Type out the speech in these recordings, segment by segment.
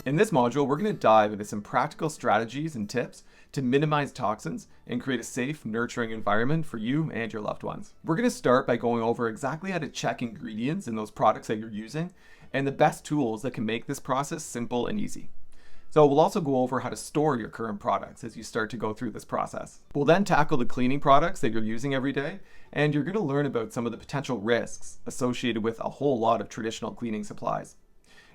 In this module, we're going to dive into some practical strategies and tips to minimize toxins and create a safe, nurturing environment for you and your loved ones. We're going to start by going over exactly how to check ingredients in those products that you're using and the best tools that can make this process simple and easy. So we'll also go over how to store your current products as you start to go through this process. We'll then tackle the cleaning products that you're using every day, and you're going to learn about some of the potential risks associated with a whole lot of traditional cleaning supplies.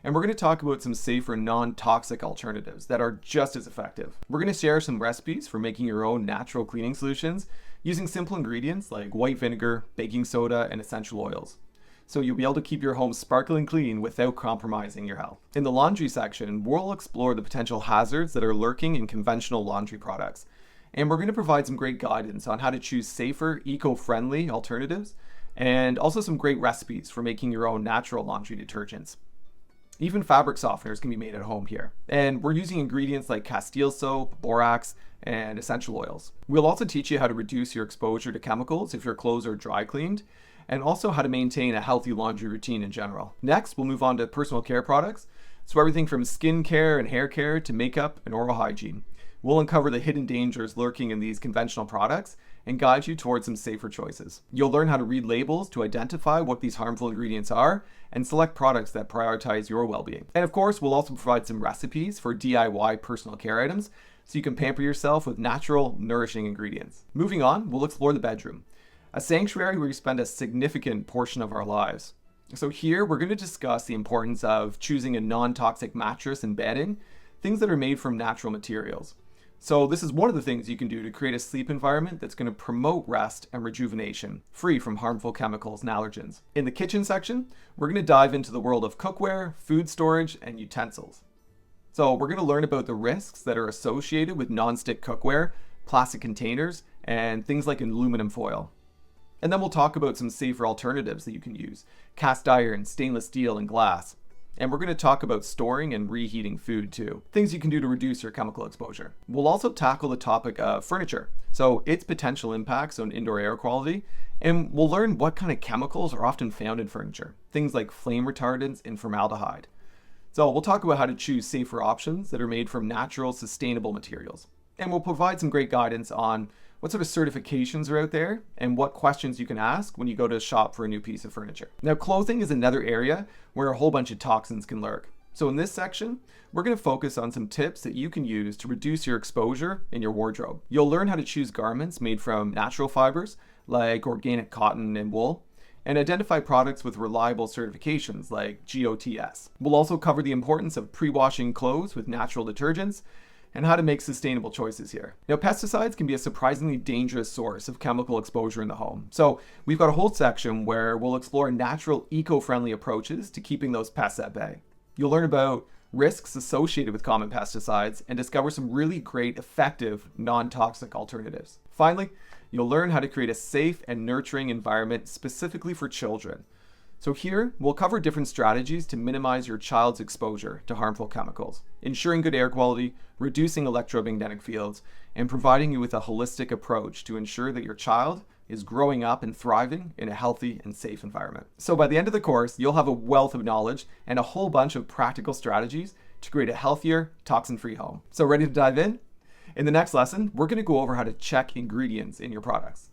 And we're going to talk about some safer, non-toxic alternatives that are just as effective. We're going to share some recipes for making your own natural cleaning solutions using simple ingredients like white vinegar, baking soda, and essential oils. So you'll be able to keep your home sparkling clean without compromising your health. In the laundry section, we'll explore the potential hazards that are lurking in conventional laundry products. And we're going to provide some great guidance on how to choose safer, eco-friendly alternatives, and also some great recipes for making your own natural laundry detergents. Even fabric softeners can be made at home here. And we're using ingredients like Castile soap, borax, and essential oils. We'll also teach you how to reduce your exposure to chemicals if your clothes are dry cleaned, and also how to maintain a healthy laundry routine in general. Next, we'll move on to personal care products. So everything from skin care and hair care to makeup and oral hygiene. We'll uncover the hidden dangers lurking in these conventional products and guide you towards some safer choices. You'll learn how to read labels to identify what these harmful ingredients are and select products that prioritize your well-being. And of course, we'll also provide some recipes for DIY personal care items so you can pamper yourself with natural, nourishing ingredients. Moving on, we'll explore the bedroom, a sanctuary where we spend a significant portion of our lives. So here, we're going to discuss the importance of choosing a non-toxic mattress and bedding, things that are made from natural materials. So this is one of the things you can do to create a sleep environment that's going to promote rest and rejuvenation, free from harmful chemicals and allergens. In the kitchen section, we're going to dive into the world of cookware, food storage, and utensils. So we're going to learn about the risks that are associated with non-stick cookware, plastic containers, and things like aluminum foil. And then we'll talk about some safer alternatives that you can use, cast iron, stainless steel, and glass. And we're going to talk about storing and reheating food too, things you can do to reduce your chemical exposure. We'll also tackle the topic of furniture, so its potential impacts on indoor air quality, and we'll learn what kind of chemicals are often found in furniture, things like flame retardants and formaldehyde. So we'll talk about how to choose safer options that are made from natural, sustainable materials. And we'll provide some great guidance on what sort of certifications are out there and what questions you can ask when you go to shop for a new piece of furniture. Now, clothing is another area where a whole bunch of toxins can lurk. So in this section, we're going to focus on some tips that you can use to reduce your exposure in your wardrobe. You'll learn how to choose garments made from natural fibers like organic cotton and wool, and identify products with reliable certifications like GOTS. We'll also cover the importance of pre-washing clothes with natural detergents and how to make sustainable choices here. Now, pesticides can be a surprisingly dangerous source of chemical exposure in the home. So we've got a whole section where we'll explore natural, eco-friendly approaches to keeping those pests at bay. You'll learn about risks associated with common pesticides and discover some really great, effective, non-toxic alternatives. Finally, you'll learn how to create a safe and nurturing environment specifically for children. So here, we'll cover different strategies to minimize your child's exposure to harmful chemicals, ensuring good air quality, reducing electromagnetic fields, and providing you with a holistic approach to ensure that your child is growing up and thriving in a healthy and safe environment. So by the end of the course, you'll have a wealth of knowledge and a whole bunch of practical strategies to create a healthier, toxin-free home. So ready to dive in? In the next lesson, we're going to go over how to check ingredients in your products.